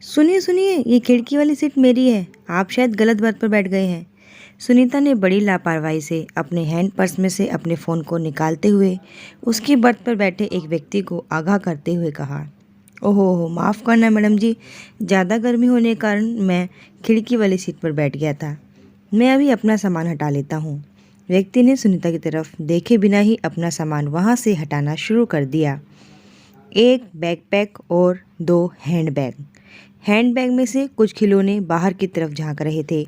सुनिए सुनिए, ये खिड़की वाली सीट मेरी है। आप शायद गलत बर्थ पर बैठ गए हैं। सुनीता ने बड़ी लापरवाही से अपने हैंड पर्स में से अपने फ़ोन को निकालते हुए उसकी बर्थ पर बैठे एक व्यक्ति को आगाह करते हुए कहा। ओहो, माफ़ करना मैडम जी, ज़्यादा गर्मी होने के कारण मैं खिड़की वाली सीट पर बैठ गया था। मैं अभी अपना सामान हटा लेता हूँ। व्यक्ति ने सुनीता की तरफ देखे बिना ही अपना सामान वहाँ से हटाना शुरू कर दिया। एक बैकपैक और दो हैंडबैग। हैंडबैग में से कुछ खिलौने बाहर की तरफ झांक रहे थे,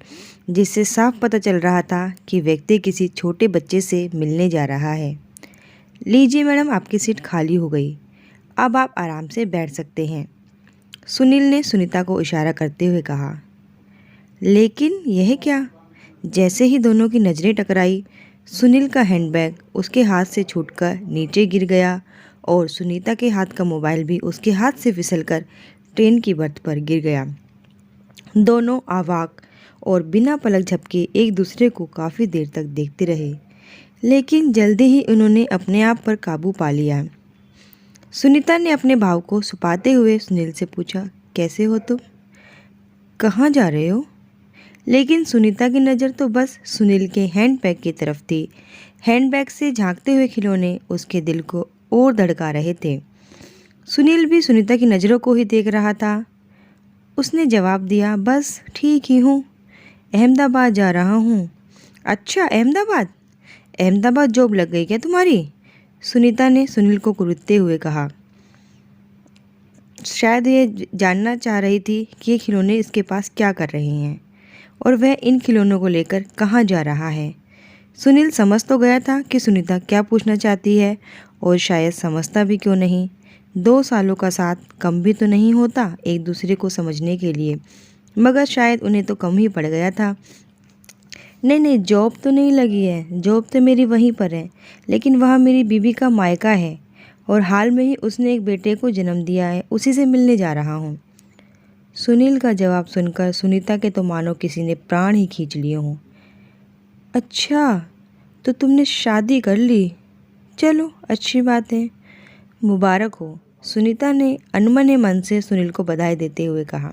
जिससे साफ पता चल रहा था कि व्यक्ति किसी छोटे बच्चे से मिलने जा रहा है। लीजिए मैडम, आपकी सीट खाली हो गई। अब आप आराम से बैठ सकते हैं, सुनील ने सुनीता को इशारा करते हुए कहा। लेकिन यह क्या? जैसे ही दोनों की नज़रें टकराई, सुनील का हैंडबैग उसके हाथ से छूटकर नीचे गिर गया और सुनीता के हाथ का मोबाइल भी उसके हाथ से फिसलकर ट्रेन की बर्थ पर गिर गया। दोनों अवाक और बिना पलक झपके एक दूसरे को काफ़ी देर तक देखते रहे, लेकिन जल्दी ही उन्होंने अपने आप पर काबू पा लिया। सुनीता ने अपने भाव को छुपाते हुए सुनील से पूछा, कैसे हो तुम? कहाँ जा रहे हो? लेकिन सुनीता की नज़र तो बस सुनील के हैंडबैग की तरफ थी। हैंडबैग से झांकते हुए खिलौने उसके दिल को और धड़का रहे थे। सुनील भी सुनीता की नज़रों को ही देख रहा था। उसने जवाब दिया, बस ठीक ही हूँ, अहमदाबाद जा रहा हूँ। अच्छा, अहमदाबाद? अहमदाबाद जॉब लग गई क्या तुम्हारी? सुनीता ने सुनील को कुरुदते हुए कहा। शायद ये जानना चाह रही थी कि ये खिलौने इसके पास क्या कर रहे हैं और वह इन खिलौनों को लेकर कहाँ जा रहा है। सुनील समझ तो गया था कि सुनीता क्या पूछना चाहती है, और शायद समझता भी क्यों नहीं। 2 सालों का साथ कम भी तो नहीं होता एक दूसरे को समझने के लिए, मगर शायद उन्हें तो कम ही पड़ गया था। नहीं नहीं, जॉब तो नहीं लगी है, जॉब तो मेरी वहीं पर है, लेकिन वहाँ मेरी बीबी का मायका है और हाल में ही उसने एक बेटे को जन्म दिया है, उसी से मिलने जा रहा हूँ। सुनील का जवाब सुनकर सुनीता के तो मानो किसी ने प्राण ही खींच लिए हों। अच्छा, तो तुमने शादी कर ली? चलो, अच्छी बात है, मुबारक हो, सुनीता ने अनमने मन से सुनील को बधाई देते हुए कहा।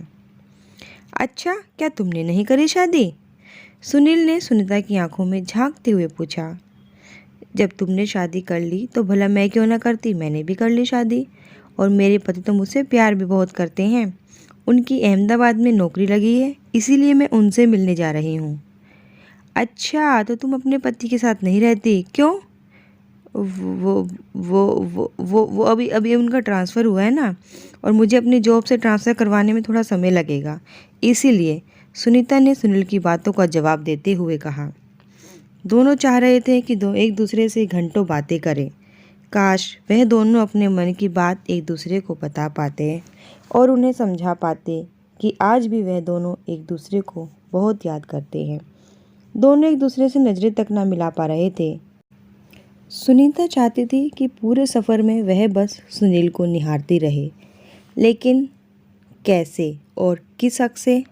अच्छा, क्या तुमने नहीं करी शादी? सुनील ने सुनीता की आंखों में झांकते हुए पूछा। जब तुमने शादी कर ली तो भला मैं क्यों ना करती, मैंने भी कर ली शादी, और मेरे पति तो मुझसे प्यार भी बहुत करते हैं। उनकी अहमदाबाद में नौकरी लगी है, इसीलिए मैं उनसे मिलने जा रही हूँ। अच्छा, तो तुम अपने पति के साथ नहीं रहती, क्यों? वो अभी अभी उनका ट्रांसफ़र हुआ है ना, और मुझे अपनी जॉब से ट्रांसफ़र करवाने में थोड़ा समय लगेगा, इसीलिए, सुनीता ने सुनील की बातों का जवाब देते हुए कहा। दोनों चाह रहे थे कि एक दूसरे से घंटों बातें करें। काश वह दोनों अपने मन की बात एक दूसरे को बता पाते और उन्हें समझा पाते कि आज भी वह दोनों एक दूसरे को बहुत याद करते हैं। दोनों एक दूसरे से नज़रें तक ना मिला पा रहे थे। सुनीता चाहती थी कि पूरे सफ़र में वह बस सुनील को निहारती रहे, लेकिन कैसे और किस हक से?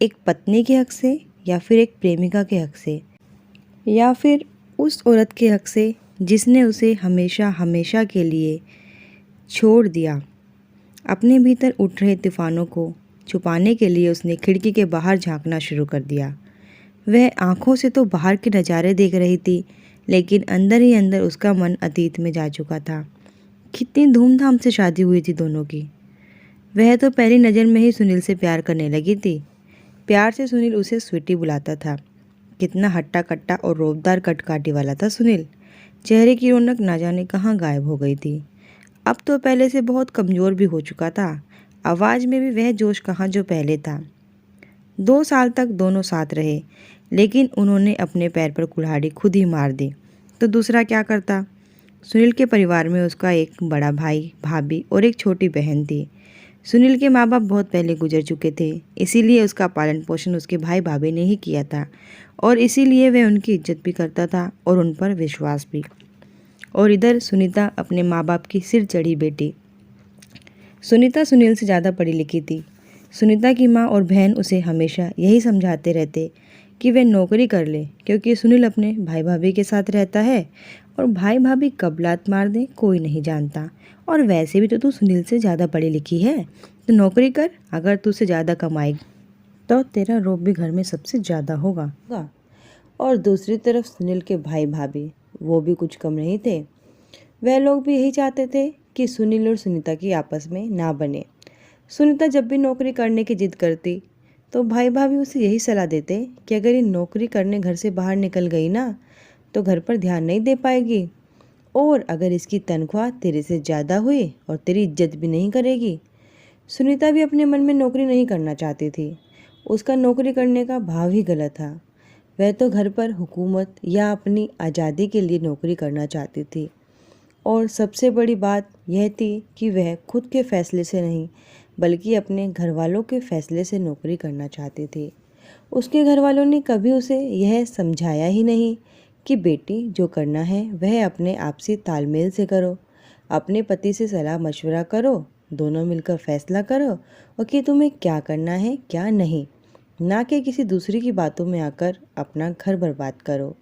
एक पत्नी के हक से, या फिर एक प्रेमिका के हक से, या फिर उस औरत के हक से जिसने उसे हमेशा हमेशा के लिए छोड़ दिया। अपने भीतर उठ रहे तूफानों को छुपाने के लिए उसने खिड़की के बाहर झांकना शुरू कर दिया। वह आंखों से तो बाहर के नज़ारे देख रही थी, लेकिन अंदर ही अंदर उसका मन अतीत में जा चुका था। कितनी धूमधाम से शादी हुई थी दोनों की। वह तो पहली नज़र में ही सुनील से प्यार करने लगी थी। प्यार से सुनील उसे स्वीटी बुलाता था। कितना हट्टा कट्टा और रोबदार कटकाठी वाला था सुनील। चेहरे की रौनक ना जाने कहाँ गायब हो गई थी। अब तो पहले से बहुत कमज़ोर भी हो चुका था। आवाज़ में भी वह जोश कहाँ जो पहले था। 2 साल तक दोनों साथ रहे, लेकिन उन्होंने अपने पैर पर कुल्हाड़ी खुद ही मार दी, तो दूसरा क्या करता। सुनील के परिवार में उसका एक बड़ा भाई, भाभी और एक छोटी बहन थी। सुनील के माँ बाप बहुत पहले गुजर चुके थे, इसीलिए उसका पालन पोषण उसके भाई भाभी ने ही किया था, और इसीलिए वह उनकी इज्जत भी करता था और उन पर विश्वास भी। और इधर सुनीता अपने माँ बाप की सिर चढ़ी बेटी। सुनीता सुनील से ज़्यादा पढ़ी लिखी थी। सुनीता की माँ और बहन उसे हमेशा यही समझाते रहते कि वह नौकरी कर ले, क्योंकि सुनील अपने भाई भाभी के साथ रहता है और भाई भाभी कब लात मार दें कोई नहीं जानता। और वैसे भी तो तू सुनील से ज़्यादा पढ़ी लिखी है, तो नौकरी कर, अगर तू से ज़्यादा कमाएगी तो तेरा रोब भी घर में सबसे ज़्यादा होगा। और दूसरी तरफ सुनील के भाई भाभी वो भी कुछ कम नहीं थे। वह लोग भी यही चाहते थे कि सुनील और सुनीता की आपस में ना बने। सुनीता जब भी नौकरी करने की जिद करती तो भाई भाभी उसे यही सलाह देते कि अगर ये नौकरी करने घर से बाहर निकल गई ना तो घर पर ध्यान नहीं दे पाएगी, और अगर इसकी तनख्वाह तेरे से ज़्यादा हुई और तेरी इज्जत भी नहीं करेगी। सुनीता भी अपने मन में नौकरी नहीं करना चाहती थी। उसका नौकरी करने का भाव ही गलत था। वह तो घर पर हुकूमत या अपनी आज़ादी के लिए नौकरी करना चाहती थी, और सबसे बड़ी बात यह थी कि वह खुद के फैसले से नहीं बल्कि अपने घर वालों के फैसले से नौकरी करना चाहती थी। उसके घर वालों ने कभी उसे यह समझाया ही नहीं कि बेटी जो करना है वह अपने आपसी तालमेल से करो, अपने पति से सलाह मशवरा करो, दोनों मिलकर फैसला करो और कि तुम्हें क्या करना है क्या नहीं, ना कि किसी दूसरी की बातों में आकर अपना घर बर्बाद करो।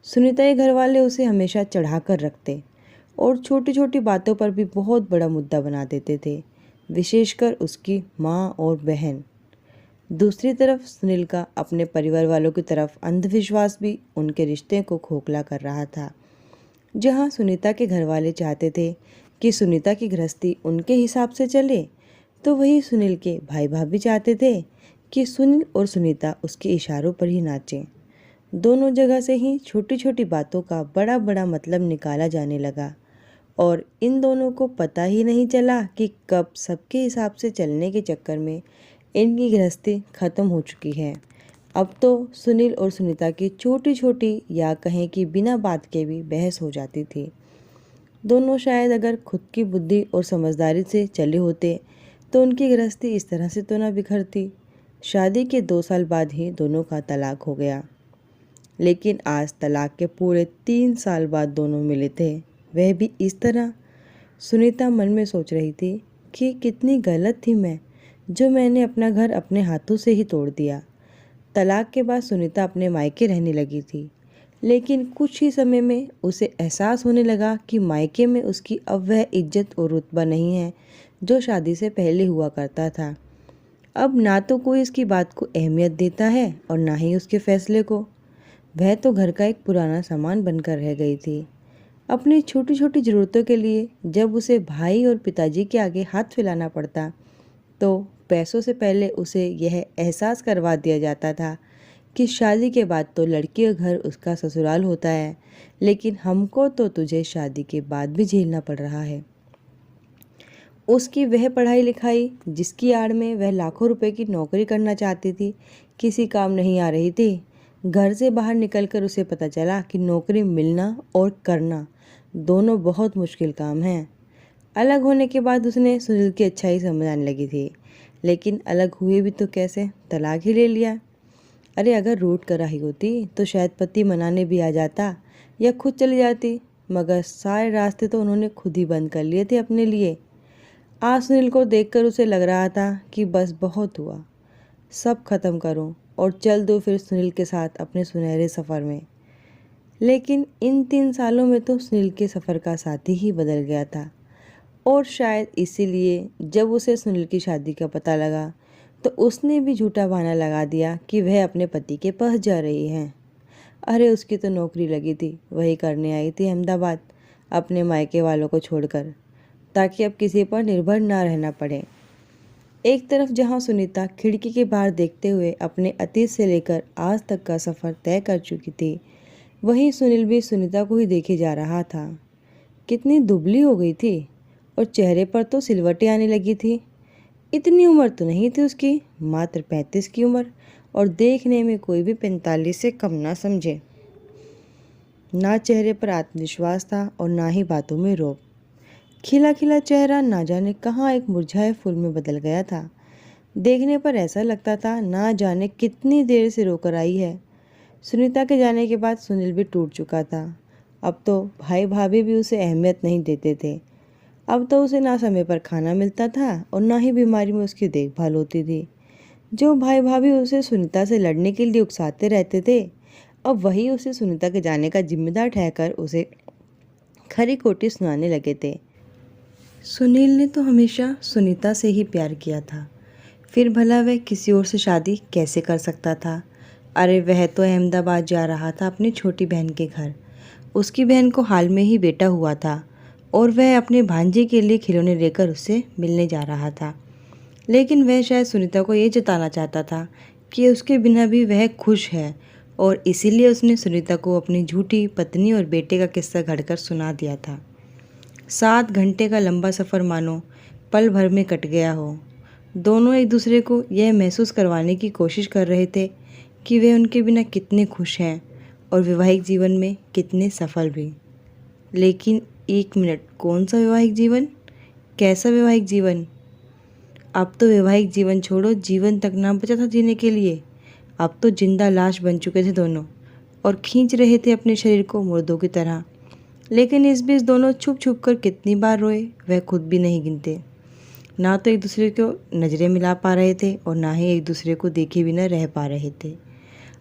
सुनीता के घर वाले उसे हमेशा चढ़ा कर रखते और छोटी छोटी बातों पर भी बहुत बड़ा मुद्दा बना देते थे, विशेषकर उसकी माँ और बहन। दूसरी तरफ सुनील का अपने परिवार वालों की तरफ अंधविश्वास भी उनके रिश्ते को खोखला कर रहा था। जहाँ सुनीता के घर वाले चाहते थे कि सुनीता की गृहस्थी उनके हिसाब से चले, तो वही सुनील के भाई भाभी चाहते थे कि सुनील और सुनीता उसके इशारों पर ही नाचें। दोनों जगह से ही छोटी छोटी बातों का बड़ा बड़ा मतलब निकाला जाने लगा, और इन दोनों को पता ही नहीं चला कि कब सबके हिसाब से चलने के चक्कर में इनकी गृहस्थी खत्म हो चुकी है। अब तो सुनील और सुनीता की छोटी छोटी या कहें कि बिना बात के भी बहस हो जाती थी। दोनों शायद अगर खुद की बुद्धि और समझदारी से चले होते तो उनकी गृहस्थी इस तरह से तो ना बिखरती। शादी के 2 साल बाद ही दोनों का तलाक हो गया, लेकिन आज तलाक के पूरे 3 साल बाद दोनों मिले थे, वह भी इस तरह। सुनीता मन में सोच रही थी कि कितनी गलत थी मैं, जो मैंने अपना घर अपने हाथों से ही तोड़ दिया। तलाक के बाद सुनीता अपने मायके रहने लगी थी, लेकिन कुछ ही समय में उसे एहसास होने लगा कि मायके में उसकी अब वह इज्जत और रुतबा नहीं है जो शादी से पहले हुआ करता था। अब ना तो कोई इसकी बात को अहमियत देता है और ना ही उसके फैसले को। वह तो घर का एक पुराना सामान बनकर रह गई थी। अपनी छोटी छोटी ज़रूरतों के लिए जब उसे भाई और पिताजी के आगे हाथ फैलाना पड़ता तो पैसों से पहले उसे यह एहसास करवा दिया जाता था कि शादी के बाद तो लड़की का घर उसका ससुराल होता है, लेकिन हमको तो तुझे शादी के बाद भी झेलना पड़ रहा है। उसकी वह पढ़ाई लिखाई जिसकी आड़ में वह लाखों रुपए की नौकरी करना चाहती थी, किसी काम नहीं आ रही थी। घर से बाहर निकलकर उसे पता चला कि नौकरी मिलना और करना दोनों बहुत मुश्किल काम हैं। अलग होने के बाद उसने सुनील की अच्छाई समझ आने लगी थी, लेकिन अलग हुए भी तो कैसे, तलाक ही ले लिया। अरे अगर रूठ कर आई होती तो शायद पति मनाने भी आ जाता या खुद चली जाती, मगर सारे रास्ते तो उन्होंने खुद ही बंद कर लिए थे अपने लिए। आज सुनील को देखकर उसे लग रहा था कि बस बहुत हुआ, सब खत्म करूं और चल दो फिर सुनील के साथ अपने सुनहरे सफ़र में। लेकिन इन 3 सालों में तो सुनील के सफ़र का साथी ही बदल गया था, और शायद इसीलिए जब उसे सुनील की शादी का पता लगा तो उसने भी झूठा बहाना लगा दिया कि वह अपने पति के पास जा रही है। अरे उसकी तो नौकरी लगी थी, वही करने आई थी अहमदाबाद अपने मायके वालों को छोड़कर, ताकि अब किसी पर निर्भर ना रहना पड़े। एक तरफ जहां सुनीता खिड़की के बाहर देखते हुए अपने अतीत से लेकर आज तक का सफ़र तय कर चुकी थी, वहीं सुनील भी सुनीता को ही देखे जा रहा था। कितनी दुबली हो गई थी और चेहरे पर तो सिलवटें आने लगी थी। इतनी उम्र तो नहीं थी उसकी, मात्र 35 की उम्र, और देखने में कोई भी 45 से कम ना समझे। ना चेहरे पर आत्मविश्वास था और ना ही बातों में रोब। खिला खिला चेहरा ना जाने कहाँ एक मुरझाए फूल में बदल गया था। देखने पर ऐसा लगता था ना जाने कितनी देर से रोकर आई है। सुनीता के जाने के बाद सुनील भी टूट चुका था। अब तो भाई भाभी भी उसे अहमियत नहीं देते थे। अब तो उसे ना समय पर खाना मिलता था और ना ही बीमारी में उसकी देखभाल होती थी। जो भाई भाभी उसे सुनीता से लड़ने के लिए उकसाते रहते थे, अब वही उसे सुनीता के जाने का जिम्मेदार ठहकर उसे खरी खोटी सुनाने लगे थे। सुनील ने तो हमेशा सुनीता से ही प्यार किया था, फिर भला वह किसी और से शादी कैसे कर सकता था। अरे वह तो अहमदाबाद जा रहा था अपनी छोटी बहन के घर। उसकी बहन को हाल में ही बेटा हुआ था और वह अपने भांजे के लिए खिलौने लेकर उससे मिलने जा रहा था। लेकिन वह शायद सुनीता को ये जताना चाहता था कि उसके बिना भी वह खुश है, और इसीलिए उसने सुनीता को अपनी झूठी पत्नी और बेटे का किस्सा घड़कर सुना दिया था। 7 घंटे का लंबा सफ़र मानो पल भर में कट गया हो। दोनों एक दूसरे को यह महसूस करवाने की कोशिश कर रहे थे कि वे उनके बिना कितने खुश हैं और वैवाहिक जीवन में कितने सफल भी। लेकिन एक मिनट, कौन सा वैवाहिक जीवन? कैसा वैवाहिक जीवन? अब तो वैवाहिक जीवन छोड़ो, जीवन तक ना बचा था जीने के लिए। अब तो जिंदा लाश बन चुके थे दोनों और खींच रहे थे अपने शरीर को मुर्दों की तरह। लेकिन इस बीच दोनों छुप छुप कर कितनी बार रोए वह खुद भी नहीं गिनते। ना तो एक दूसरे को नज़रें मिला पा रहे थे और ना ही एक दूसरे को देखे बिना रह पा रहे थे।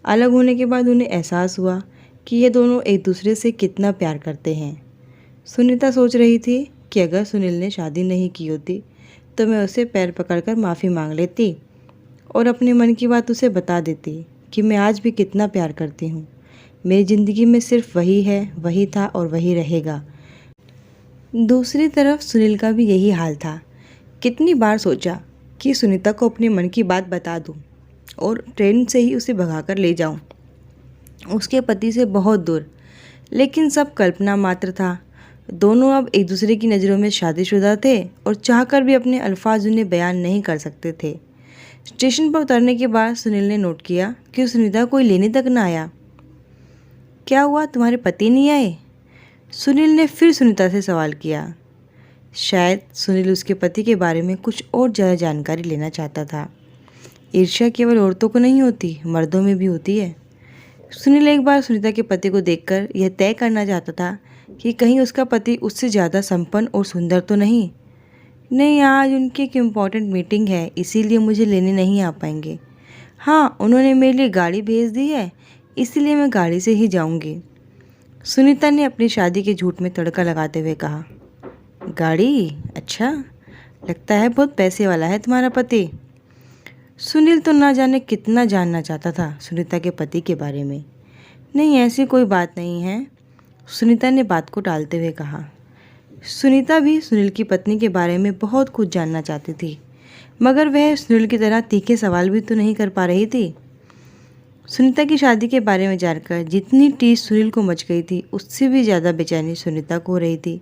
अलग होने के बाद उन्हें एहसास हुआ कि ये दोनों एक दूसरे से कितना प्यार करते हैं। सुनीता सोच रही थी कि अगर सुनील ने शादी नहीं की होती तो मैं उसे पैर पकड़कर माफ़ी मांग लेती और अपने मन की बात उसे बता देती कि मैं आज भी कितना प्यार करती हूँ। मेरी ज़िंदगी में सिर्फ वही है, वही था और वही रहेगा। दूसरी तरफ सुनील का भी यही हाल था। कितनी बार सोचा कि सुनीता को अपने मन की बात बता दूं और ट्रेन से ही उसे भगाकर ले जाऊं उसके पति से बहुत दूर, लेकिन सब कल्पना मात्र था। दोनों अब एक दूसरे की नज़रों में शादीशुदा थे और चाहकर भी अपने अल्फाज उन्हें बयान नहीं कर सकते थे। स्टेशन पर उतरने के बाद सुनील ने नोट किया कि सुनीता कोई लेने तक न आया। क्या हुआ, तुम्हारे पति नहीं आए? सुनील ने फिर सुनीता से सवाल किया। शायद सुनील उसके पति के बारे में कुछ और ज़्यादा जानकारी लेना चाहता था। ईर्ष्या केवल औरतों को नहीं होती, मर्दों में भी होती है। सुनील एक बार सुनीता के पति को देखकर यह तय करना चाहता था कि कहीं उसका पति उससे ज़्यादा संपन्न और सुंदर तो नहीं। नहीं, आज उनकी एक इम्पॉर्टेंट मीटिंग है, इसीलिए मुझे लेने नहीं आ पाएंगे। हाँ, उन्होंने मेरे लिए गाड़ी भेज दी है, इसीलिए मैं गाड़ी से ही जाऊंगी। सुनीता ने अपनी शादी के झूठ में तड़का लगाते हुए कहा। गाड़ी? अच्छा, लगता है बहुत पैसे वाला है तुम्हारा पति। सुनील तो ना जाने कितना जानना चाहता था सुनीता के पति के बारे में। नहीं, ऐसी कोई बात नहीं है, सुनीता ने बात को टालते हुए कहा। सुनीता भी सुनील की पत्नी के बारे में बहुत कुछ जानना चाहती थी, मगर वह सुनील की तरह तीखे सवाल भी तो नहीं कर पा रही थी। सुनीता की शादी के बारे में जानकर जितनी टीस सुनील को मच गई थी, उससे भी ज़्यादा बेचैनी सुनीता को हो रही थी।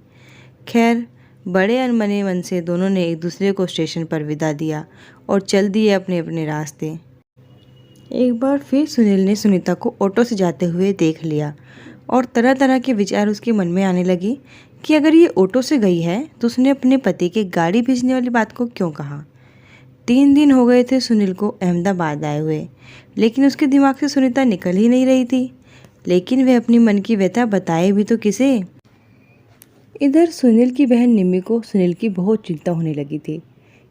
खैर, बड़े अनमने मन से दोनों ने एक दूसरे को स्टेशन पर विदा दिया और चल दिए अपने अपने रास्ते। एक बार फिर सुनील ने सुनीता को ऑटो से जाते हुए देख लिया और तरह तरह के विचार उसके मन में आने लगे कि अगर ये ऑटो से गई है तो उसने अपने पति के गाड़ी भेजने वाली बात को क्यों कहा। 3 दिन हो गए थे सुनील को अहमदाबाद आए हुए, लेकिन उसके दिमाग से सुनीता निकल ही नहीं रही थी। लेकिन वह अपनी मन की व्यथा बताए भी तो किसे। इधर सुनील की बहन निम्मी को सुनील की बहुत चिंता होने लगी थी,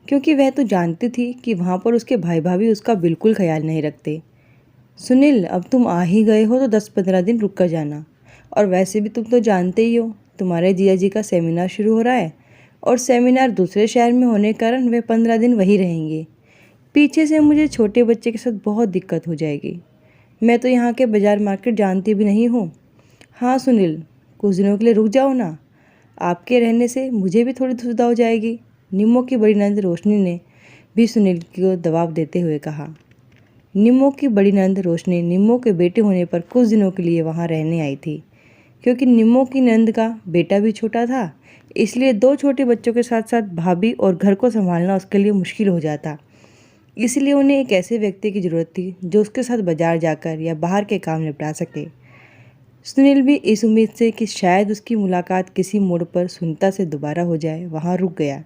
क्योंकि वह तो जानती थी कि वहाँ पर उसके भाई भाभी उसका बिल्कुल ख्याल नहीं रखते। सुनील, अब तुम आ ही गए हो तो 10-15 दिन रुक कर जाना, और वैसे भी तुम तो जानते ही हो तुम्हारे जिया जी का सेमिनार शुरू हो रहा है और सेमिनार दूसरे शहर में होने के कारण वे 15 दिन वहीं रहेंगे। पीछे से मुझे छोटे बच्चे के साथ बहुत दिक्कत हो जाएगी। मैं तो यहाँ के बाज़ार मार्केट जानती भी नहीं हूँ। हाँ सुनील, कुछ दिनों के लिए रुक जाओ ना, आपके रहने से मुझे भी थोड़ी सुविधा हो जाएगी। निम्मो की बड़ी नंद रोशनी ने भी सुनील को दबाव देते हुए कहा। निम्मो की बड़ी नंद रोशनी निम्मो के बेटे होने पर कुछ दिनों के लिए वहाँ रहने आई थी। क्योंकि निम्मो की नंद का बेटा भी छोटा था, इसलिए 2 छोटे बच्चों के साथ साथ भाभी और घर को संभालना उसके लिए मुश्किल हो जाता। इसलिए उन्हें एक ऐसे व्यक्ति की ज़रूरत थी जो उसके साथ बाजार जाकर या बाहर के काम निपटा सके। सुनील भी इस उम्मीद से कि शायद उसकी मुलाकात किसी मोड़ पर सुनीता से दोबारा हो जाए, वहाँ रुक गया।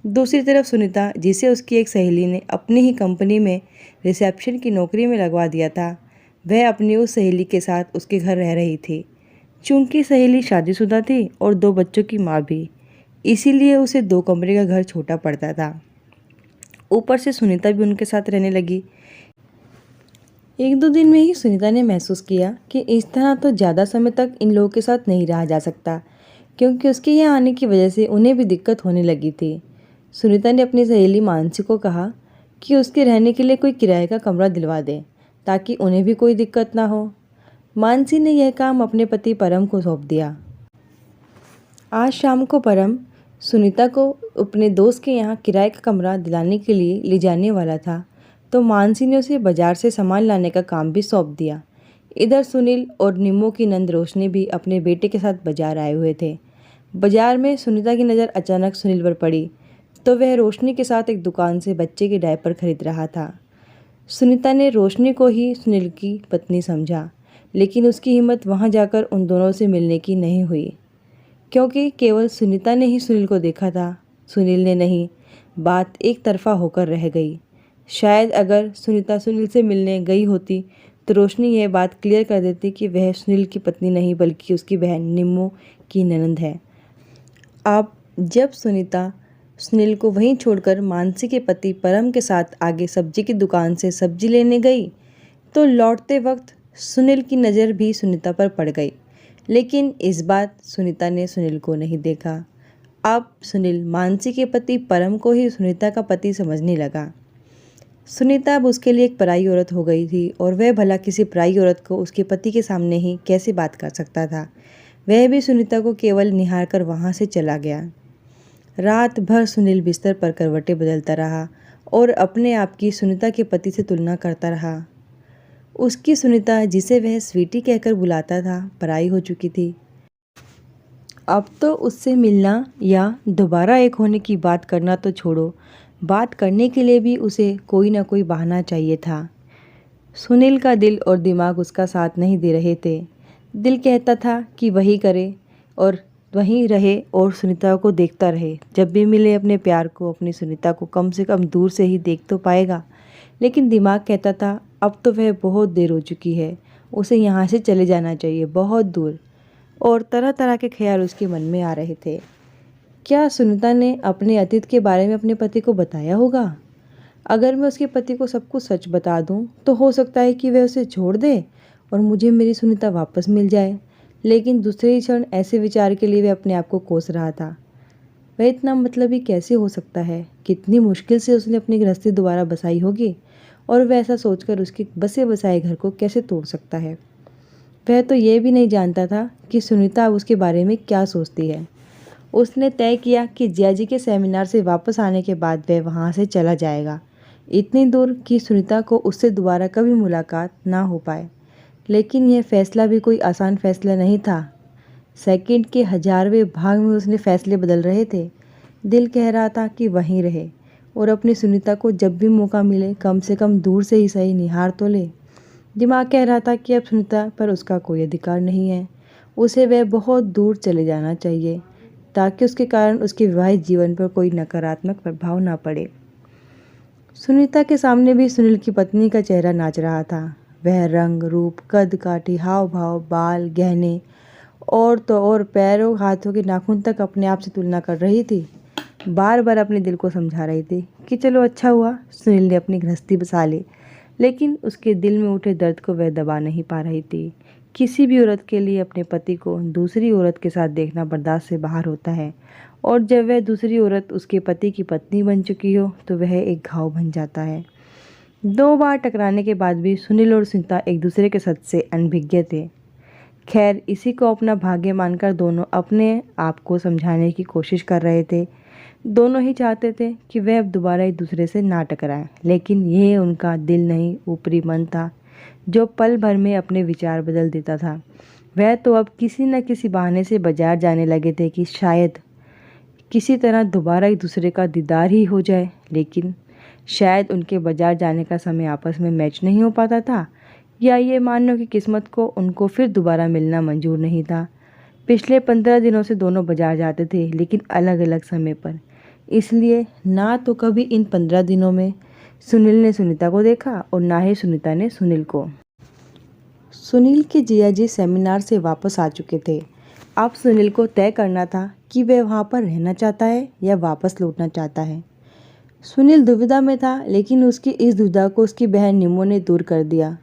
दूसरी तरफ सुनीता, जिसे उसकी एक सहेली ने अपनी ही कंपनी में रिसेप्शन की नौकरी में लगवा दिया था, वह अपनी उस सहेली के साथ उसके घर रह रही थी। चूँकि सहेली शादीशुदा थी और 2 बच्चों की माँ भी, इसीलिए उसे 2 कमरे का घर छोटा पड़ता था। ऊपर से सुनीता भी उनके साथ रहने लगी। 1-2 दिन में ही सुनीता ने महसूस किया कि इस तरह तो ज़्यादा समय तक इन लोगों के साथ नहीं रहा जा सकता, क्योंकि उसके यहाँ आने की वजह से उन्हें भी दिक्कत होने लगी थी। सुनीता ने अपनी सहेली मानसी को कहा कि उसके रहने के लिए कोई किराए का कमरा दिलवा दे ताकि उन्हें भी कोई दिक्कत ना हो। मानसी ने यह काम अपने पति परम को सौंप दिया। आज शाम को परम सुनीता को अपने दोस्त के यहाँ किराए का कमरा दिलाने के लिए ले जाने वाला था, तो मानसी ने उसे बाजार से सामान लाने का काम भी सौंप दिया। इधर सुनील और निम्मो की नंद रोशनी भी अपने बेटे के साथ बाजार आए हुए थे। बाजार में सुनीता की नज़र अचानक सुनील पर पड़ी तो वह रोशनी के साथ एक दुकान से बच्चे के डायपर खरीद रहा था। सुनीता ने रोशनी को ही सुनील की पत्नी समझा, लेकिन उसकी हिम्मत वहां जाकर उन दोनों से मिलने की नहीं हुई, क्योंकि केवल सुनीता ने ही सुनील को देखा था, सुनील ने नहीं। बात एक तरफा होकर रह गई। शायद अगर सुनीता सुनील से मिलने गई होती तो रोशनी यह बात क्लियर कर देती कि वह सुनील की पत्नी नहीं बल्कि उसकी बहन निम्मो की ननंद है। अब जब सुनीता सुनील को वहीं छोड़कर मानसी के पति परम के साथ आगे सब्जी की दुकान से सब्जी लेने गई तो लौटते वक्त सुनील की नज़र भी सुनीता पर पड़ गई, लेकिन इस बार सुनीता ने सुनील को नहीं देखा। अब सुनील मानसी के पति परम को ही सुनीता का पति समझने लगा। सुनीता अब उसके लिए एक पराई औरत हो गई थी और वह भला किसी पराई औरत को उसके पति के सामने ही कैसे बात कर सकता था। वह भी सुनीता को केवल निहार कर वहाँ से चला गया। रात भर सुनील बिस्तर पर करवटें बदलता रहा और अपने आप की सुनीता के पति से तुलना करता रहा। उसकी सुनीता, जिसे वह स्वीटी कहकर बुलाता था, पराई हो चुकी थी। अब तो उससे मिलना या दोबारा एक होने की बात करना तो छोड़ो, बात करने के लिए भी उसे कोई ना कोई बहाना चाहिए था। सुनील का दिल और दिमाग उसका साथ नहीं दे रहे थे। दिल कहता था कि वही करे और वहीं रहे और सुनीता को देखता रहे। जब भी मिले अपने प्यार को, अपनी सुनीता को कम से कम दूर से ही देख तो पाएगा। लेकिन दिमाग कहता था अब तो वह बहुत देर हो चुकी है, उसे यहाँ से चले जाना चाहिए, बहुत दूर। और तरह तरह के ख्याल उसके मन में आ रहे थे। क्या सुनीता ने अपने अतीत के बारे में अपने पति को बताया होगा? अगर मैं उसके पति को सब कुछ सच बता दूं तो हो सकता है कि वह उसे छोड़ दे और मुझे मेरी सुनीता वापस मिल जाए। लेकिन दूसरे ही क्षण ऐसे विचार के लिए वह अपने आप को कोस रहा था। वह इतना मतलबी कैसे हो सकता है? कितनी मुश्किल से उसने अपनी गृहस्थी दोबारा बसाई होगी और वह ऐसा सोचकर उसके बसे बसाए घर को कैसे तोड़ सकता है? वह तो ये भी नहीं जानता था कि सुनीता अब उसके बारे में क्या सोचती है। उसने तय किया कि जियाजी के सेमिनार से वापस आने के बाद वह वहाँ से चला जाएगा, इतनी दूर कि सुनीता को उससे दोबारा कभी मुलाकात ना हो पाए। लेकिन यह फैसला भी कोई आसान फैसला नहीं था। सेकंड के 1000वें भाग में उसने फैसले बदल रहे थे। दिल कह रहा था कि वहीं रहे और अपनी सुनीता को जब भी मौका मिले कम से कम दूर से ही सही निहार तो ले। दिमाग कह रहा था कि अब सुनीता पर उसका कोई अधिकार नहीं है, उसे वह बहुत दूर चले जाना चाहिए ताकि उसके कारण उसके विवाहित जीवन पर कोई नकारात्मक प्रभाव ना पड़े। सुनीता के सामने भी सुनील की पत्नी का चेहरा नाच रहा था। वह रंग रूप, कद काठी, हाव भाव, बाल, गहने और तो और पैरों हाथों के नाखून तक अपने आप से तुलना कर रही थी। बार बार अपने दिल को समझा रही थी कि चलो अच्छा हुआ सुनील ने अपनी गृहस्थी बसा ली, लेकिन उसके दिल में उठे दर्द को वह दबा नहीं पा रही थी। किसी भी औरत के लिए अपने पति को दूसरी औरत के साथ देखना बर्दाश्त से बाहर होता है, और जब वह दूसरी औरत उसके पति की पत्नी बन चुकी हो तो वह एक घाव बन जाता है। 2 बार टकराने के बाद भी सुनील और सुनीता एक दूसरे के सच से अनभिज्ञ थे। खैर, इसी को अपना भाग्य मानकर दोनों अपने आप को समझाने की कोशिश कर रहे थे। दोनों ही चाहते थे कि वह अब दोबारा एक दूसरे से ना टकराएं, लेकिन यह उनका दिल नहीं, ऊपरी मन था जो पल भर में अपने विचार बदल देता था। वह तो अब किसी न किसी बहाने से बाजार जाने लगे थे कि शायद किसी तरह दोबारा एक दूसरे का दीदार ही हो जाए। लेकिन शायद उनके बाजार जाने का समय आपस में मैच नहीं हो पाता था, या ये मानो कि किस्मत को उनको फिर दोबारा मिलना मंजूर नहीं था। पिछले 15 दिनों से दोनों बाजार जाते थे, लेकिन अलग अलग समय पर। इसलिए ना तो कभी इन 15 दिनों में सुनील ने सुनीता को देखा और ना ही सुनीता ने सुनील को। सुनील के जियाजी सेमिनार से वापस आ चुके थे। अब सुनील को तय करना था कि वह वहाँ पर रहना चाहता है या वापस लौटना चाहता है। सुनील दुविधा में था, लेकिन उसकी इस दुविधा को उसकी बहन निम्मो ने दूर कर दिया।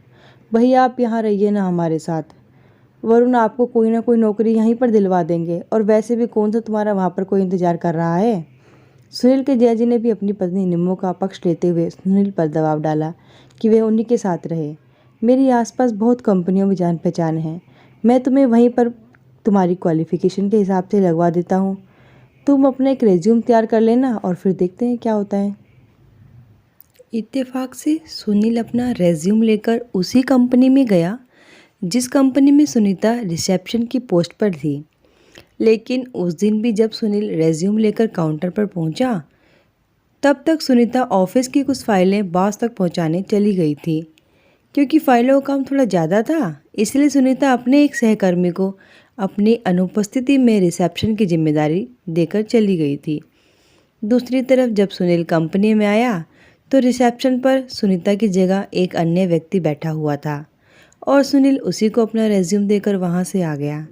भैया आप यहाँ रहिए ना हमारे साथ। वरुण आपको कोई ना कोई नौकरी यहीं पर दिलवा देंगे, और वैसे भी कौन सा तुम्हारा वहाँ पर कोई इंतजार कर रहा है। सुनील के जयाजी ने भी अपनी पत्नी निम्मो का पक्ष लेते हुए सुनील पर दबाव डाला कि वह उन्हीं के साथ रहे। मेरी आसपास बहुत कंपनियों में जान पहचान है, मैं तुम्हें वहीं पर तुम्हारी क्वालिफिकेशन के हिसाब से लगवा देता हूँ। तुम अपना एक रेज्यूम तैयार कर लेना और फिर देखते हैं क्या होता है। इत्तेफाक से सुनील अपना रेज्यूम लेकर उसी कंपनी में गया जिस कंपनी में सुनीता रिसेप्शन की पोस्ट पर थी। लेकिन उस दिन भी जब सुनील रेज्यूम लेकर काउंटर पर पहुंचा, तब तक सुनीता ऑफिस की कुछ फाइलें बॉस तक पहुंचाने चली गई थी। क्योंकि फाइलों का काम थोड़ा ज़्यादा था, इसलिए सुनीता अपने एक सहकर्मी को अपनी अनुपस्थिति में रिसेप्शन की जिम्मेदारी देकर चली गई थी। दूसरी तरफ जब सुनील कंपनी में आया तो रिसेप्शन पर सुनीता की जगह एक अन्य व्यक्ति बैठा हुआ था और सुनील उसी को अपना रेज्यूम देकर वहां से आ गया।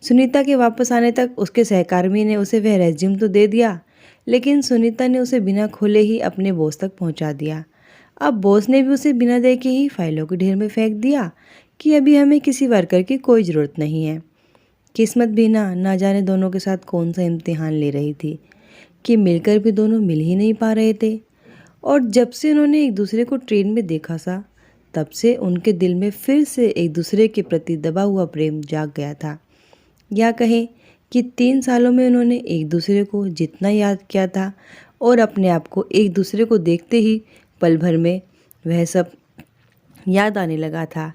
सुनीता के वापस आने तक उसके सहकर्मी ने उसे वह रेज्यूम तो दे दिया, लेकिन सुनीता ने उसे बिना खोले ही अपने बॉस तक पहुंचा दिया। अब बॉस ने भी उसे बिना देखे ही फाइलों के ढेर में फेंक दिया कि अभी हमें किसी वर्कर की कोई ज़रूरत नहीं है। किस्मत भी ना जाने दोनों के साथ कौन सा इम्तिहान ले रही थी कि मिलकर भी दोनों मिल ही नहीं पा रहे थे। और जब से उन्होंने एक दूसरे को ट्रेन में देखा सा, तब से उनके दिल में फिर से एक दूसरे के प्रति दबा हुआ प्रेम जाग गया था। या कहें कि 3 सालों में उन्होंने एक दूसरे को जितना याद किया था और अपने आप को एक दूसरे को देखते ही पल भर में वह सब याद आने लगा था।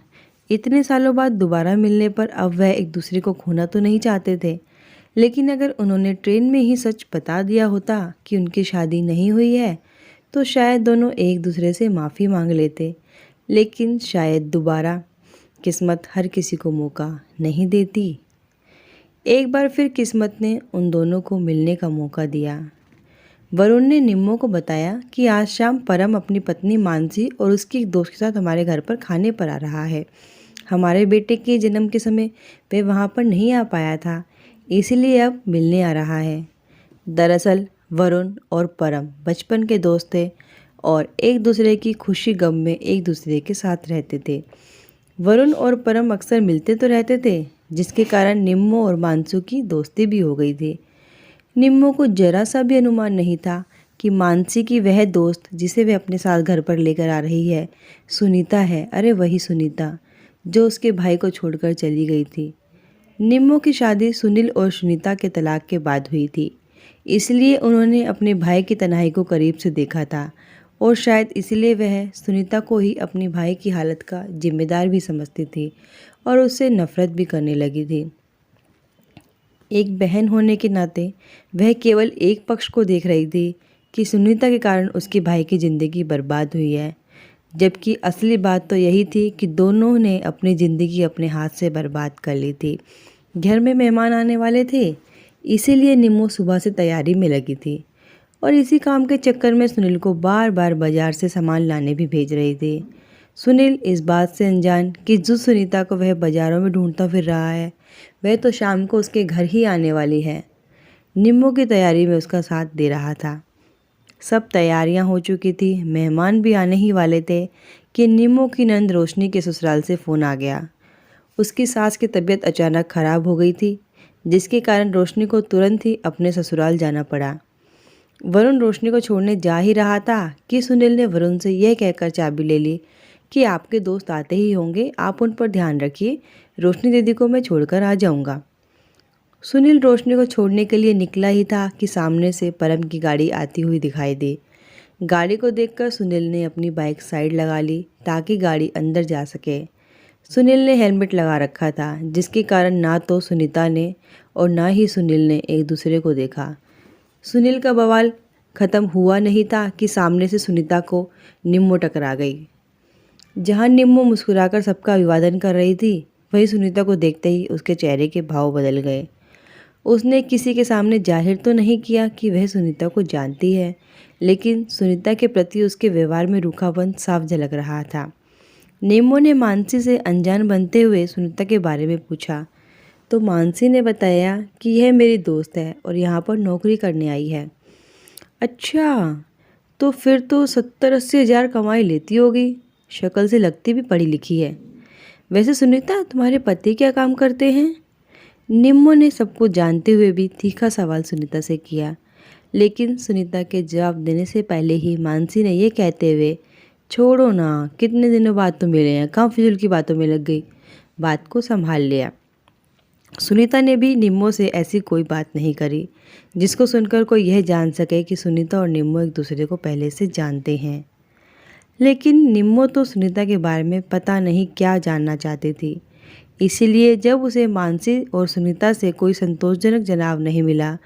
इतने सालों बाद दोबारा मिलने पर अब वह एक दूसरे को खोना तो नहीं चाहते थे, लेकिन अगर उन्होंने ट्रेन में ही सच बता दिया होता कि उनकी शादी नहीं हुई है, तो शायद दोनों एक दूसरे से माफ़ी मांग लेते। लेकिन शायद दोबारा किस्मत हर किसी को मौका नहीं देती। एक बार फिर किस्मत ने उन दोनों को मिलने का मौका दिया। वरुण ने निम्मो को बताया कि आज शाम परम अपनी पत्नी मानसी और उसकी एक दोस्त के साथ हमारे घर पर खाने पर आ रहा है। हमारे बेटे के जन्म के समय वह वहाँ पर नहीं आ पाया था, इसीलिए अब मिलने आ रहा है। दरअसल वरुण और परम बचपन के दोस्त थे और एक दूसरे की खुशी गम में एक दूसरे के साथ रहते थे। वरुण और परम अक्सर मिलते तो रहते थे, जिसके कारण निम्मो और मानसू की दोस्ती भी हो गई थी। निम्मो को जरा सा भी अनुमान नहीं था कि मानसी की वह दोस्त जिसे वह अपने साथ घर पर लेकर आ रही है सुनीता है। अरे वही सुनीता जो उसके भाई को छोड़कर चली गई थी। निम्मो की शादी सुनील और सुनीता के तलाक के बाद हुई थी, इसलिए उन्होंने अपने भाई की तन्हाई को करीब से देखा था और शायद इसलिए वह सुनीता को ही अपनी भाई की हालत का जिम्मेदार भी समझती थी और उससे नफरत भी करने लगी थी। एक बहन होने के नाते वह केवल एक पक्ष को देख रही थी कि सुनीता के कारण उसके भाई की ज़िंदगी बर्बाद हुई है, जबकि असली बात तो यही थी कि दोनों ने अपनी ज़िंदगी अपने हाथ से बर्बाद कर ली थी। घर में मेहमान आने वाले थे, इसीलिए निम्मो सुबह से तैयारी में लगी थी और इसी काम के चक्कर में सुनील को बार बार बाजार से सामान लाने भी भेज रही थी। सुनील इस बात से अनजान कि जिस सुनीता को वह बाजारों में ढूंढता फिर रहा है, वह तो शाम को उसके घर ही आने वाली है। निम्मो की तैयारी में उसका साथ दे रहा था। सब तैयारियां हो चुकी थी, मेहमान भी आने ही वाले थे कि निम्मो की नंद रोशनी के ससुराल से फ़ोन आ गया। उसकी सास की तबीयत अचानक खराब हो गई थी, जिसके कारण रोशनी को तुरंत ही अपने ससुराल जाना पड़ा। वरुण रोशनी को छोड़ने जा ही रहा था कि सुनील ने वरुण से यह कहकर चाबी ले ली कि आपके दोस्त आते ही होंगे, आप उन पर ध्यान रखिए, रोशनी दीदी को मैं छोड़कर आ जाऊंगा। सुनील रोशनी को छोड़ने के लिए निकला ही था कि सामने से परम की गाड़ी आती हुई दिखाई दी। गाड़ी को देखकर सुनील ने अपनी बाइक साइड लगा ली ताकि गाड़ी अंदर जा सके। सुनील ने हेलमेट लगा रखा था, जिसके कारण ना तो सुनीता ने और ना ही सुनील ने एक दूसरे को देखा। सुनील का बवाल खत्म हुआ नहीं था कि सामने से सुनीता को निम्मो टकरा गई। जहां निम्मो मुस्कुराकर सबका अभिवादन कर रही थी, वही सुनीता को देखते ही उसके चेहरे के भाव बदल गए। उसने किसी के सामने जाहिर तो नहीं किया कि वह सुनीता को जानती है, लेकिन सुनीता के प्रति उसके व्यवहार में रूखापन साफ झलक रहा था। निम्मो ने मानसी से अनजान बनते हुए सुनीता के बारे में पूछा, तो मानसी ने बताया कि यह मेरी दोस्त है और यहाँ पर नौकरी करने आई है। अच्छा, तो फिर तो 70-80 हज़ार कमाई लेती होगी, शक्ल से लगती भी पढ़ी लिखी है। वैसे सुनीता, तुम्हारे पति क्या काम करते हैं? निम्मो ने सब कुछ जानते हुए भी तीखा सवाल सुनीता से किया। लेकिन सुनीता के जवाब देने से पहले ही मानसी ने ये कहते हुए, छोड़ो ना, कितने दिनों बाद तो मिले हैं, कहाँ फिजूल की बातों में लग गई, बात को संभाल लिया। सुनीता ने भी निम्मो से ऐसी कोई बात नहीं करी जिसको सुनकर कोई यह जान सके कि सुनीता और निम्मो एक दूसरे को पहले से जानते हैं। लेकिन निम्मो तो सुनीता के बारे में पता नहीं क्या जानना चाहती थी। इसीलिए जब उसे मानसी और सुनीता से कोई संतोषजनक जवाब नहीं मिला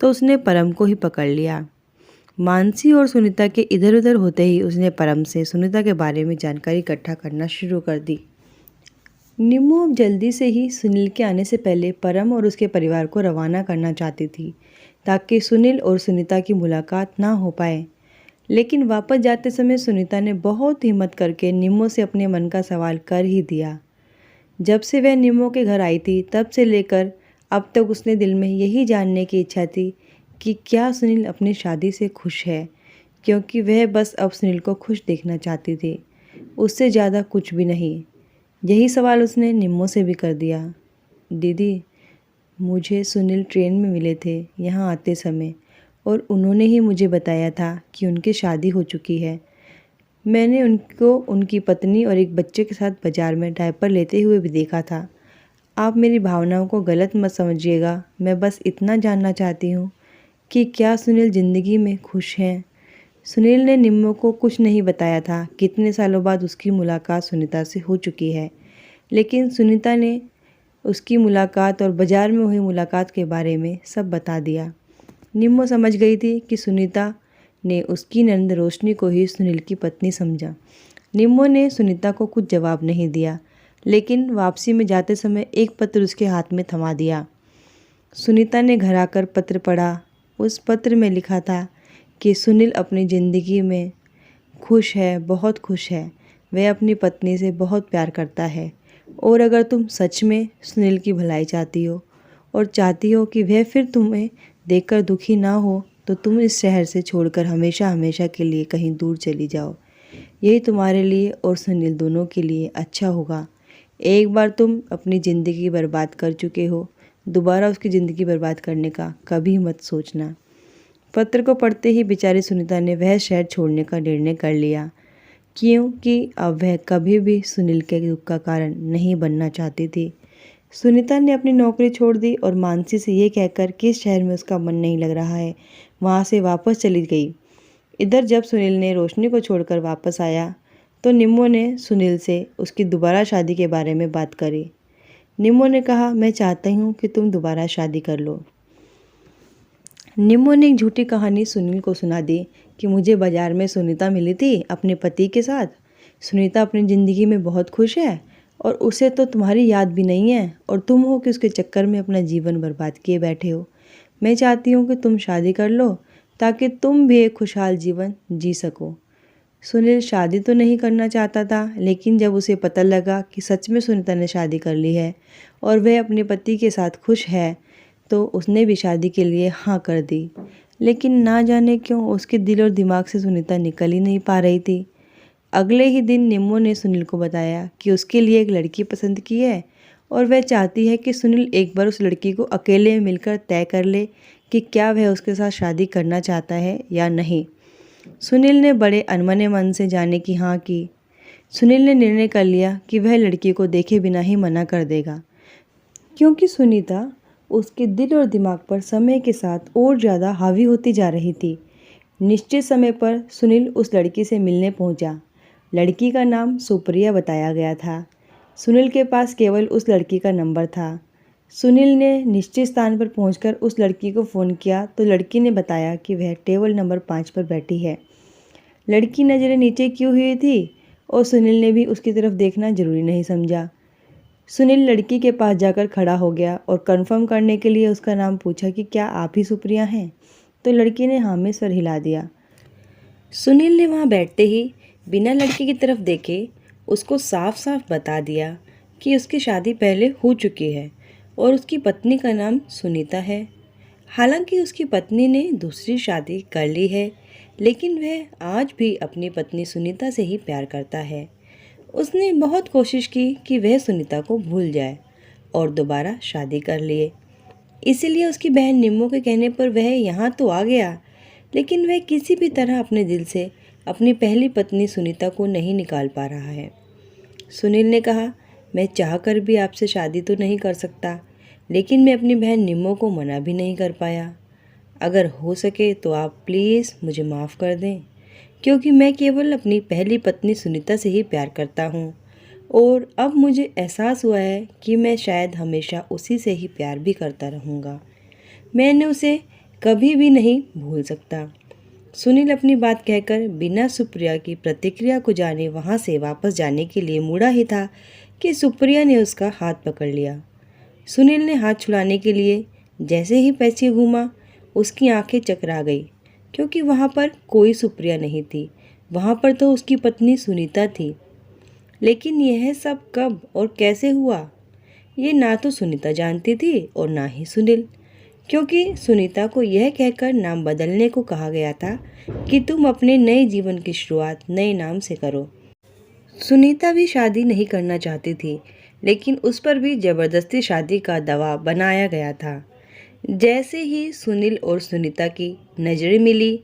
तो उसने परम को ही पकड़ लिया। मानसी और सुनीता के इधर उधर होते ही उसने परम से सुनीता के बारे में जानकारी इकट्ठा करना शुरू कर दी। निम्मो अब जल्दी से ही सुनील के आने से पहले परम और उसके परिवार को रवाना करना चाहती थी ताकि सुनील और सुनीता की मुलाकात ना हो पाए। लेकिन वापस जाते समय सुनीता ने बहुत हिम्मत करके निम्मो से अपने मन का सवाल कर ही दिया। जब से वह निम्मो के घर आई थी तब से लेकर अब तक उसने दिल में यही जानने की इच्छा थी कि क्या सुनील अपनी शादी से खुश है, क्योंकि वह बस अब सुनील को खुश देखना चाहती थी, उससे ज़्यादा कुछ भी नहीं। यही सवाल उसने निम्मो से भी कर दिया। दीदी, मुझे सुनील ट्रेन में मिले थे यहाँ आते समय और उन्होंने ही मुझे बताया था कि उनकी शादी हो चुकी है। मैंने उनको उनकी पत्नी और एक बच्चे के साथ बाज़ार में डायपर लेते हुए भी देखा था। आप मेरी भावनाओं को गलत मत समझिएगा, मैं बस इतना जानना चाहती हूँ कि क्या सुनील ज़िंदगी में खुश हैं। सुनील ने निम्मो को कुछ नहीं बताया था कितने सालों बाद उसकी मुलाकात सुनीता से हो चुकी है, लेकिन सुनीता ने उसकी मुलाकात और बाज़ार में हुई मुलाकात के बारे में सब बता दिया। निम्मो समझ गई थी कि सुनीता ने उसकी नंद रोशनी को ही सुनील की पत्नी समझा। निम्मो ने सुनीता को कुछ जवाब नहीं दिया, लेकिन वापसी में जाते समय एक पत्र उसके हाथ में थमा दिया। सुनीता ने घर आकर पत्र पढ़ा। उस पत्र में लिखा था कि सुनील अपनी ज़िंदगी में खुश है, बहुत खुश है। वह अपनी पत्नी से बहुत प्यार करता है और अगर तुम सच में सुनील की भलाई चाहती हो और चाहती हो कि वह फिर तुम्हें देखकर दुखी ना हो तो तुम इस शहर से छोड़कर हमेशा हमेशा के लिए कहीं दूर चली जाओ। यही तुम्हारे लिए और सुनील दोनों के लिए अच्छा होगा। एक बार तुम अपनी ज़िंदगी बर्बाद कर चुके हो, दोबारा उसकी ज़िंदगी बर्बाद करने का कभी मत सोचना। पत्र को पढ़ते ही बेचारी सुनीता ने वह शहर छोड़ने का निर्णय कर लिया, क्योंकि अब वह कभी भी सुनील के दुख का कारण नहीं बनना चाहती थी। सुनीता ने अपनी नौकरी छोड़ दी और मानसी से ये कहकर कि इस शहर में उसका मन नहीं लग रहा है, वहाँ से वापस चली गई। इधर जब सुनील ने रोशनी को छोड़कर वापस आया तो निम्मो ने सुनील से उसकी दोबारा शादी के बारे में बात करी। निम्मो ने कहा, मैं चाहती हूँ कि तुम दोबारा शादी कर लो। निम्मो ने एक झूठी कहानी सुनील को सुना दी कि मुझे बाज़ार में सुनीता मिली थी अपने पति के साथ। सुनीता अपनी ज़िंदगी में बहुत खुश है और उसे तो तुम्हारी याद भी नहीं है और तुम हो कि उसके चक्कर में अपना जीवन बर्बाद किए बैठे हो। मैं चाहती हूँ कि तुम शादी कर लो ताकि तुम भी एक खुशहाल जीवन जी सको। सुनील शादी तो नहीं करना चाहता था, लेकिन जब उसे पता लगा कि सच में सुनीता ने शादी कर ली है और वह अपने पति के साथ खुश है तो उसने भी शादी के लिए हाँ कर दी। लेकिन ना जाने क्यों उसके दिल और दिमाग से सुनीता निकल ही नहीं पा रही थी। अगले ही दिन निम्मो ने सुनील को बताया कि उसके लिए एक लड़की पसंद की है और वह चाहती है कि सुनील एक बार उस लड़की को अकेले मिलकर तय कर ले कि क्या वह उसके साथ शादी करना चाहता है या नहीं। सुनील ने बड़े अनमने मन से जाने की हाँ की। सुनील ने निर्णय कर लिया कि वह लड़की को देखे बिना ही मना कर देगा, क्योंकि सुनीता उसके दिल और दिमाग पर समय के साथ और ज़्यादा हावी होती जा रही थी। निश्चित समय पर सुनील उस लड़की से मिलने पहुंचा। लड़की का नाम सुप्रिया बताया गया था। सुनील के पास केवल उस लड़की का नंबर था। सुनील ने निश्चित स्थान पर पहुंचकर उस लड़की को फ़ोन किया तो लड़की ने बताया कि वह टेबल नंबर 5 पर बैठी है। लड़की नज़रें नीचे की हुई थी और सुनील ने भी उसकी तरफ देखना जरूरी नहीं समझा। सुनील लड़की के पास जाकर खड़ा हो गया और कंफर्म करने के लिए उसका नाम पूछा कि क्या आप ही सुप्रिया हैं, तो लड़की ने हाँ में सर हिला दिया। सुनील ने वहाँ बैठते ही बिना लड़की की तरफ देखे उसको साफ साफ बता दिया कि उसकी शादी पहले हो चुकी है और उसकी पत्नी का नाम सुनीता है। हालांकि उसकी पत्नी ने दूसरी शादी कर ली है, लेकिन वह आज भी अपनी पत्नी सुनीता से ही प्यार करता है उसने बहुत कोशिश की कि वह सुनीता को भूल जाए और दोबारा शादी कर लिए। इसीलिए उसकी बहन निम्मो के कहने पर वह यहाँ तो आ गया, लेकिन वह किसी भी तरह अपने दिल से अपनी पहली पत्नी सुनीता को नहीं निकाल पा रहा है। सुनील ने कहा, मैं चाहकर भी आपसे शादी तो नहीं कर सकता, लेकिन मैं अपनी बहन निम्मो को मना भी नहीं कर पाया। अगर हो सके तो आप प्लीज़ मुझे माफ़ कर दें, क्योंकि मैं केवल अपनी पहली पत्नी सुनीता से ही प्यार करता हूँ और अब मुझे एहसास हुआ है कि मैं शायद हमेशा उसी से ही प्यार भी करता रहूँगा। मैंने उसे कभी भी नहीं भूल सकता। सुनील अपनी बात कहकर बिना सुप्रिया की प्रतिक्रिया को जाने वहाँ से वापस जाने के लिए मुड़ा ही था कि सुप्रिया ने उसका हाथ पकड़ लिया। सुनील ने हाथ छुड़ाने के लिए जैसे ही पैसे घूमा, उसकी आंखें चकरा गई, क्योंकि वहाँ पर कोई सुप्रिया नहीं थी। वहाँ पर तो उसकी पत्नी सुनीता थी। लेकिन यह सब कब और कैसे हुआ, ये ना तो सुनीता जानती थी और ना ही सुनील, क्योंकि सुनीता को यह कहकर नाम बदलने को कहा गया था कि तुम अपने नए जीवन की शुरुआत नए नाम से करो। सुनीता भी शादी नहीं करना चाहती थी, लेकिन उस पर भी ज़बरदस्ती शादी का दबाव बनाया गया था। जैसे ही सुनील और सुनीता की नज़रें मिली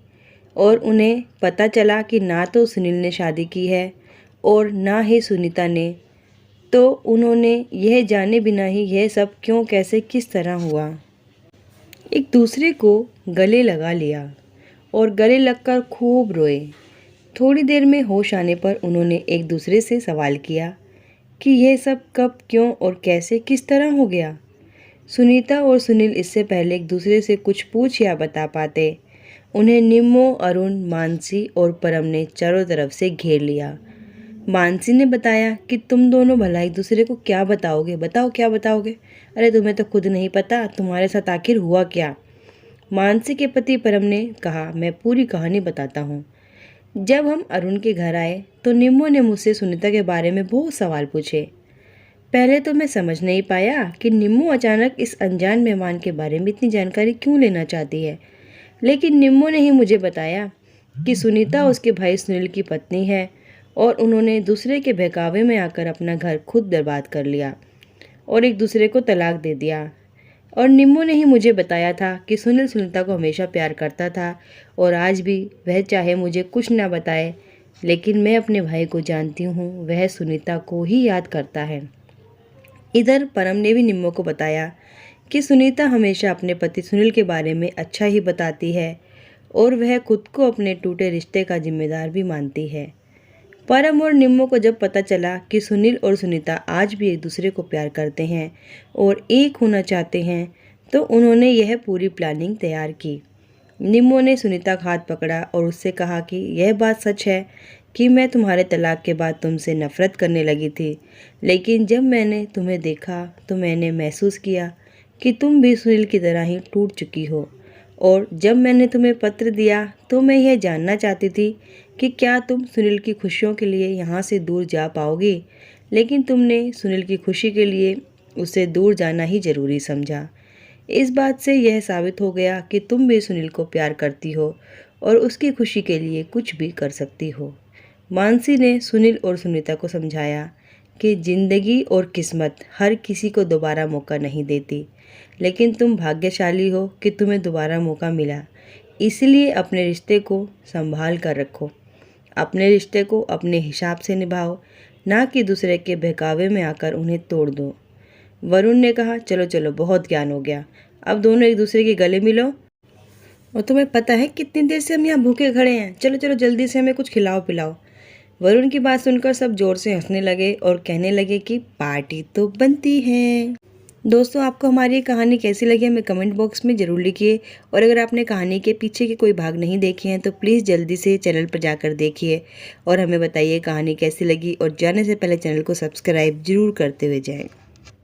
और उन्हें पता चला कि ना तो सुनील ने शादी की है और ना ही सुनीता ने, तो उन्होंने यह जाने बिना ही यह सब क्यों, कैसे, किस तरह हुआ, एक दूसरे को गले लगा लिया और गले लगकर खूब रोए। थोड़ी देर में होश आने पर उन्होंने एक दूसरे से सवाल किया कि यह सब कब, क्यों और कैसे, किस तरह हो गया। सुनीता और सुनील इससे पहले एक दूसरे से कुछ पूछ या बता पाते, उन्हें निम्मो, अरुण, मानसी और परम ने चारों तरफ से घेर लिया। मानसी ने बताया कि तुम दोनों भला एक दूसरे को क्या बताओगे, बताओ क्या बताओगे? अरे तुम्हें तो खुद नहीं पता तुम्हारे साथ आखिर हुआ क्या। मानसी के पति परम ने कहा, मैं पूरी कहानी बताता हूँ। जब हम अरुण के घर आए तो निम्मो ने मुझसे सुनीता के बारे में बहुत सवाल पूछे। पहले तो मैं समझ नहीं पाया कि निम्मो अचानक इस अनजान मेहमान के बारे में इतनी जानकारी क्यों लेना चाहती है, लेकिन निम्मो ने ही मुझे बताया कि सुनीता उसके भाई सुनील की पत्नी है और उन्होंने दूसरे के बहकावे में आकर अपना घर खुद बर्बाद कर लिया और एक दूसरे को तलाक दे दिया। और निम्मो ने ही मुझे बताया था कि सुनील सुनीता को हमेशा प्यार करता था और आज भी वह चाहे मुझे कुछ ना बताए, लेकिन मैं अपने भाई को जानती हूँ, वह सुनीता को ही याद करता है। इधर परम ने भी निम्मो को बताया कि सुनीता हमेशा अपने पति सुनील के बारे में अच्छा ही बताती है और वह खुद को अपने टूटे रिश्ते का जिम्मेदार भी मानती है। परम और निम्मो को जब पता चला कि सुनील और सुनीता आज भी एक दूसरे को प्यार करते हैं और एक होना चाहते हैं, तो उन्होंने यह पूरी प्लानिंग तैयार की। निम्मो ने सुनीता का हाथ पकड़ा और उससे कहा कि यह बात सच है कि मैं तुम्हारे तलाक के बाद तुमसे नफरत करने लगी थी, लेकिन जब मैंने तुम्हें देखा तो मैंने महसूस किया कि तुम भी सुनील की तरह ही टूट चुकी हो। और जब मैंने तुम्हें पत्र दिया तो मैं यह जानना चाहती थी कि क्या तुम सुनील की खुशियों के लिए यहाँ से दूर जा पाओगी, लेकिन तुमने सुनील की खुशी के लिए उससे दूर जाना ही ज़रूरी समझा। इस बात से यह साबित हो गया कि तुम भी सुनील को प्यार करती हो और उसकी खुशी के लिए कुछ भी कर सकती हो। मानसी ने सुनील और सुनीता को समझाया कि ज़िंदगी और किस्मत हर किसी को दोबारा मौका नहीं देती, लेकिन तुम भाग्यशाली हो कि तुम्हें दोबारा मौका मिला। इसलिए अपने रिश्ते को संभाल कर रखो, अपने रिश्ते को अपने हिसाब से निभाओ, ना कि दूसरे के बहकावे में आकर उन्हें तोड़ दो। वरुण ने कहा, चलो चलो बहुत ज्ञान हो गया, अब दोनों एक दूसरे के गले मिलो। और तुम्हें पता है कितनी देर से हम यहाँ भूखे खड़े हैं, चलो चलो जल्दी से हमें कुछ खिलाओ पिलाओ। वरुण की बात सुनकर सब जोर से हंसने लगे और कहने लगे कि पार्टी तो बनती है। दोस्तों, आपको हमारी ये कहानी कैसी लगी हमें कमेंट बॉक्स में ज़रूर लिखिए, और अगर आपने कहानी के पीछे के कोई भाग नहीं देखे हैं तो प्लीज़ जल्दी से चैनल पर जाकर देखिए और हमें बताइए कहानी कैसी लगी, और जाने से पहले चैनल को सब्सक्राइब जरूर करते हुए जाएं।